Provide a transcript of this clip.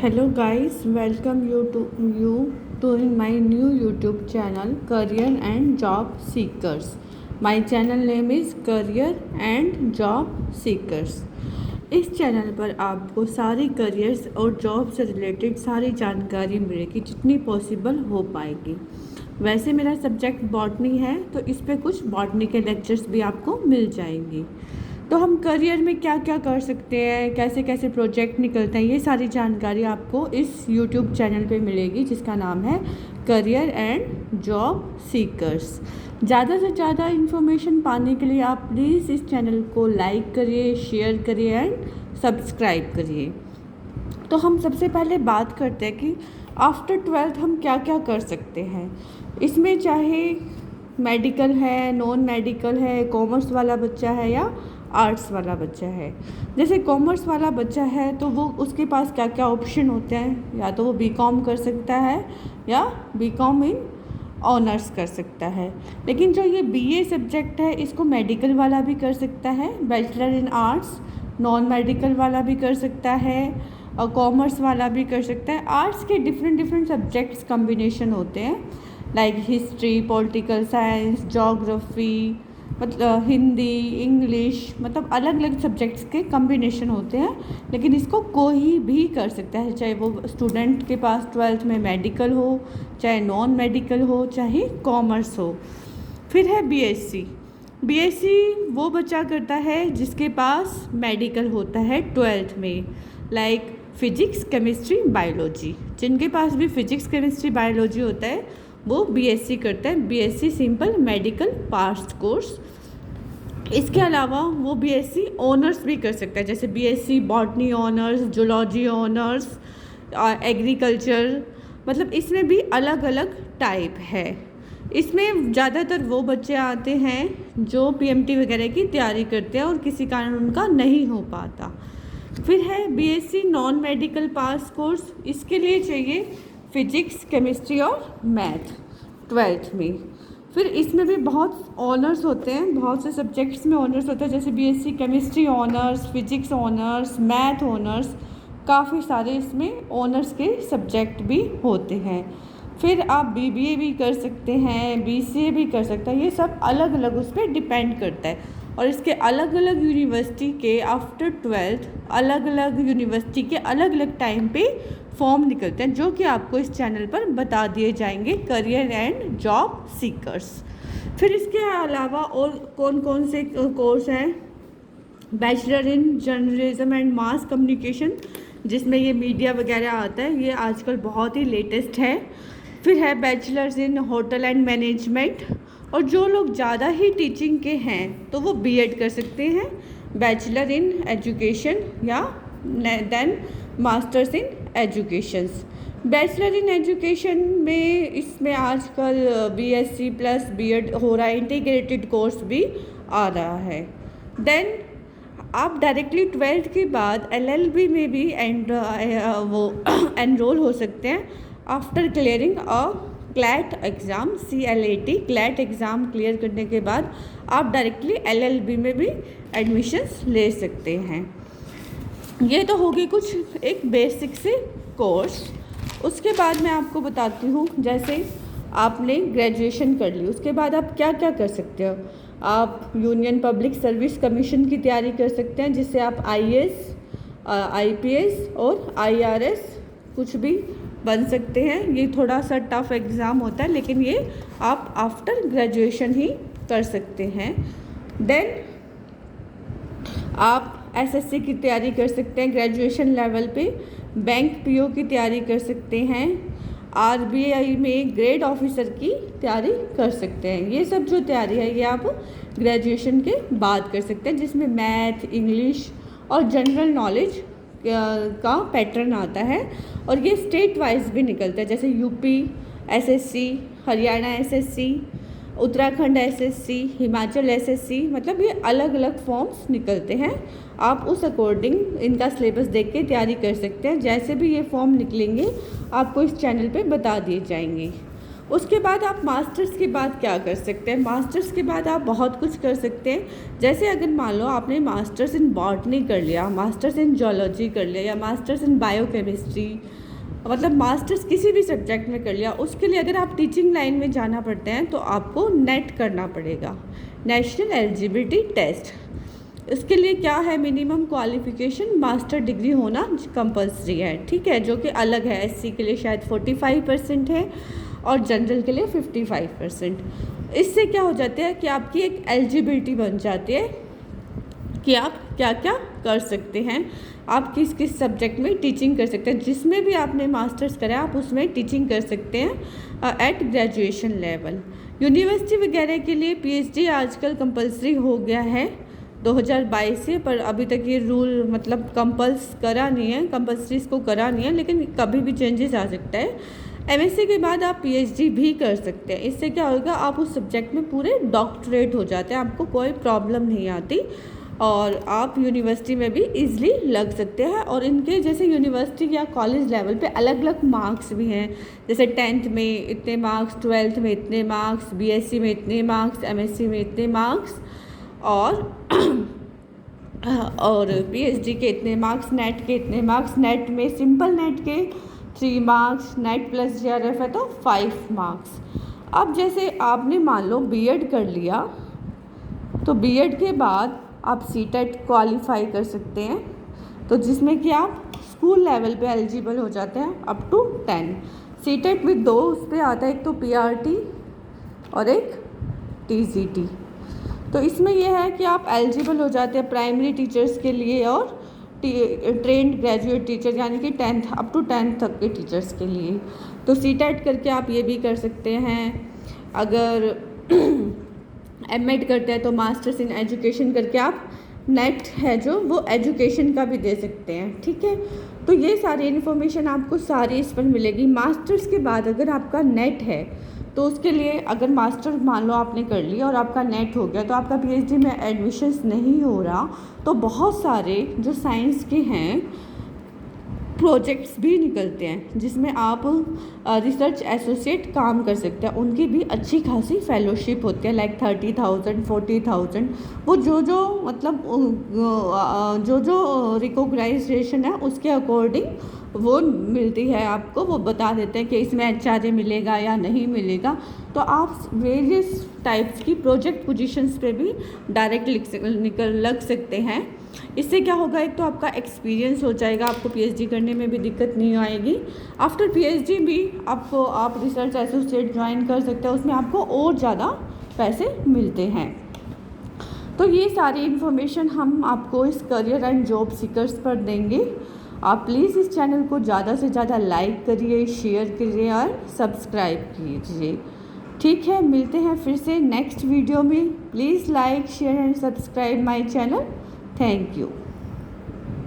Hello guys, welcome you to in my new YouTube channel Career and Job Seekers. My channel name is Career and Job Seekers. इस channel पर आपको सारी careers और job से related सारी जानकारी मिलेगी जितनी पॉसिबल हो पाएगी। वैसे मेरा सब्जेक्ट बॉटनी है तो इस पे कुछ बॉटनी के लेक्चर्स भी आपको मिल जाएंगी। तो हम करियर में क्या क्या कर सकते हैं, कैसे कैसे प्रोजेक्ट निकलते हैं, ये सारी जानकारी आपको इस YouTube चैनल पे मिलेगी जिसका नाम है करियर एंड जॉब सीकर्स। ज़्यादा से ज़्यादा इन्फॉर्मेशन पाने के लिए आप प्लीज़ इस चैनल को लाइक करिए, शेयर करिए एंड सब्सक्राइब करिए। तो हम सबसे पहले बात करते हैं कि आफ्टर 12th हम क्या क्या कर सकते हैं। इसमें चाहे मेडिकल है, नॉन मेडिकल है, कॉमर्स वाला बच्चा है या आर्ट्स वाला बच्चा है। जैसे कॉमर्स वाला बच्चा है तो वो उसके पास क्या क्या ऑप्शन होते हैं, या तो वो बीकॉम कर सकता है या बीकॉम इन ऑनर्स कर सकता है। लेकिन जो ये बीए सब्जेक्ट है इसको मेडिकल वाला भी कर सकता है, bachelor in arts non medical वाला भी कर सकता है और कॉमर्स वाला भी कर सकता है। आर्ट्स के डिफरेंट सब्जेक्ट्स कम्बिनेशन होते हैं, like history, political science, geography, मतलब हिंदी, इंग्लिश, मतलब अलग अलग सब्जेक्ट्स के कम्बिनेशन होते हैं। लेकिन इसको कोई भी कर सकता है, चाहे वो स्टूडेंट के पास 12th में मेडिकल हो, चाहे नॉन मेडिकल हो, चाहे कॉमर्स हो। फिर है बीएससी। बीएससी वो बच्चा करता है जिसके पास मेडिकल होता है 12th में, लाइक फिजिक्स, केमिस्ट्री, बायोलॉजी। जिनके पास भी फिजिक्स, केमिस्ट्री, बायोलॉजी होता है वो बीएससी करते हैं, बीएससी सिंपल मेडिकल पास कोर्स। इसके अलावा वो बीएससी ऑनर्स भी कर सकता है, जैसे BSc botany honours, zoology honours, agriculture, मतलब इसमें भी अलग अलग टाइप है। इसमें ज़्यादातर वो बच्चे आते हैं जो पीएमटी वगैरह की तैयारी करते हैं और किसी कारण उनका नहीं हो पाता। फिर है बीएससी नॉन मेडिकल पास कोर्स। इसके लिए चाहिए फिजिक्स, केमिस्ट्री और मैथ 12th में। फिर इसमें भी बहुत ऑनर्स होते हैं, बहुत से सब्जेक्ट्स में ऑनर्स होते हैं, जैसे BSc chemistry honours, physics honours, math honours, काफ़ी सारे इसमें ऑनर्स के सब्जेक्ट भी होते हैं। फिर आप बीबीए भी कर सकते हैं, बीसीए भी कर सकते हैं, ये सब अलग अलग उस पर डिपेंड करता है। और इसके अलग अलग यूनिवर्सिटी के आफ्टर 12th अलग अलग यूनिवर्सिटी के अलग अलग टाइम पे फॉर्म निकलते हैं, जो कि आपको इस चैनल पर बता दिए जाएंगे, करियर एंड जॉब सीकर्स। फिर इसके अलावा और कौन कौन से कोर्स हैं, bachelor in journalism and mass communication, जिसमें ये मीडिया वगैरह आता है, ये आजकल बहुत ही लेटेस्ट है। फिर है bachelors in hotel and management, और जो लोग ज़्यादा ही टीचिंग के हैं तो वो बीएड कर सकते हैं, बैचलर इन एजुकेशन या then masters in educations. Bachelor in education में इसमें आजकल बीएससी प्लस बीएड हो रहा है, इंटीग्रेटेड कोर्स भी आ रहा है। देन आप डायरेक्टली 12th के बाद एलएलबी में भी वो एनरोल हो सकते हैं after clearing a CLAT exam, CLAT CLAT exam clear करने के बाद आप डायरेक्टली LLB में भी एडमिशन्स ले सकते हैं। ये तो होगी कुछ एक बेसिक से कोर्स। उसके बाद मैं आपको बताती हूँ, जैसे आपने ग्रेजुएशन कर ली, उसके बाद आप क्या क्या कर सकते हो। आप यूनियन पब्लिक सर्विस कमीशन की तैयारी कर सकते हैं, जिससे आप IAS, IPS और IRS कुछ भी बन सकते हैं। ये थोड़ा सा टफ एग्ज़ाम होता है, लेकिन ये आप आफ्टर ग्रेजुएशन ही कर सकते हैं। देन आप SSC की तैयारी कर सकते हैं ग्रेजुएशन लेवल पे, बैंक PO की तैयारी कर सकते हैं, RBI में ग्रेड ऑफिसर की तैयारी कर सकते हैं। ये सब जो तैयारी है ये आप ग्रेजुएशन के बाद कर सकते हैं, जिसमें मैथ, इंग्लिश और जनरल नॉलेज का पैटर्न आता है। और ये स्टेट वाइज भी निकलता है, जैसे UP SSC, Haryana SSC, Uttarakhand SSC, Himachal SSC, मतलब ये अलग अलग फॉर्म्स निकलते हैं। आप उस अकॉर्डिंग इनका सिलेबस देख के तैयारी कर सकते हैं। जैसे भी ये फॉर्म निकलेंगे आपको इस चैनल पे बता दिए जाएंगे। उसके बाद आप मास्टर्स के बाद क्या कर सकते हैं? मास्टर्स के बाद आप बहुत कुछ कर सकते हैं। जैसे अगर मान लो आपने मास्टर्स इन बॉटनी कर लिया, मास्टर्स इन जूलॉजी कर लिया, या मास्टर्स इन बायोकेमिस्ट्री, मतलब मास्टर्स किसी भी सब्जेक्ट में कर लिया, उसके लिए अगर आप टीचिंग लाइन में जाना पड़ते हैं तो आपको नेट करना पड़ेगा, नेशनल एलिजिबिलिटी टेस्ट। इसके लिए क्या है, मिनिमम क्वालिफ़िकेशन मास्टर डिग्री होना कंपलसरी है, ठीक है, जो कि अलग है। एससी के लिए शायद 45% है और जनरल के लिए 55%। इससे क्या हो जाता है कि आपकी एक एलिजिबिलिटी बन जाती है कि आप क्या क्या कर सकते हैं, आप किस किस सब्जेक्ट में टीचिंग कर सकते हैं। जिसमें भी आपने मास्टर्स करा आप उसमें टीचिंग कर सकते हैं एट ग्रेजुएशन लेवल। यूनिवर्सिटी वगैरह के लिए पीएचडी आजकल कंपलसरी हो गया है 2022 से, पर अभी तक ये रूल मतलब कंपलसरी इसको करा नहीं है, लेकिन कभी भी चेंजेस आ सकता है। एमएससी के बाद आप पीएचडी भी कर सकते हैं। इससे क्या होगा, आप उस सब्जेक्ट में पूरे डॉक्टरेट हो जाते हैं, आपको कोई प्रॉब्लम नहीं आती और आप यूनिवर्सिटी में भी इजीली लग सकते हैं। और इनके जैसे यूनिवर्सिटी या कॉलेज लेवल पे अलग अलग मार्क्स भी हैं, जैसे 10th में इतने मार्क्स, 12th में इतने मार्क्स, बीएससी में इतने मार्क्स, एमएससी में इतने मार्क्स, और पीएचडी के इतने मार्क्स, नेट के इतने मार्क्स। नेट में सिंपल नेट के 3 मार्क्स, नेट प्लस जेआरएफ है तो 5 मार्क्स। अब जैसे आपने मान लो बीएड कर लिया तो बीएड के बाद आप सीटेट क्वालिफाई कर सकते हैं, तो जिसमें कि आप स्कूल लेवल पे एलिजिबल हो जाते हैं अप टू 10। सीटेट में 2 उस पर आता है, एक तो पीआरटी और एक टीजीटी। तो इसमें यह है कि आप एलिजिबल हो जाते हैं प्राइमरी टीचर्स के लिए और ट्रेंड ग्रेजुएट टीचर यानी कि 10th अप टू 10th तक के टीचर्स के लिए। तो सीटेट करके आप ये भी कर सकते हैं। अगर एमएड करते हैं तो मास्टर्स इन एजुकेशन करके आप नेट है जो वो एजुकेशन का भी दे सकते हैं, ठीक है। तो ये सारी इन्फॉर्मेशन आपको सारी इस पर मिलेगी। मास्टर्स के बाद अगर आपका नेट है तो उसके लिए अगर मास्टर मान लो आपने कर लिया और आपका नेट हो गया तो आपका पीएचडी में एडमिशन्स नहीं हो रहा, तो बहुत सारे जो साइंस के हैं प्रोजेक्ट्स भी निकलते हैं जिसमें आप रिसर्च एसोसिएट काम कर सकते हैं। उनकी भी अच्छी खासी फेलोशिप होती है, लाइक 30,000 40,000। वो जो मतलब जो रिकॉग्नाइजेशन है उसके अकॉर्डिंग वो मिलती है आपको, वो बता देते हैं कि इसमें एचआरए मिलेगा या नहीं मिलेगा। तो आप वेरियस टाइप्स की प्रोजेक्ट पोजीशंस पे भी डायरेक्ट लग सकते हैं। इससे क्या होगा, एक तो आपका एक्सपीरियंस हो जाएगा, आपको पीएचडी करने में भी दिक्कत नहीं आएगी। आफ्टर पीएचडी भी आपको आप रिसर्च एसोसिएट ज्वाइन कर सकते हैं, उसमें आपको और ज़्यादा पैसे मिलते हैं। तो ये सारी इन्फॉर्मेशन हम आपको इस करियर एंड जॉब सीकर्स पर देंगे। आप प्लीज़ इस चैनल को ज़्यादा से ज़्यादा लाइक करिए, शेयर करिए और सब्सक्राइब कीजिए, ठीक है। मिलते हैं फिर से नेक्स्ट वीडियो में। Please like share and subscribe my channel. Thank you.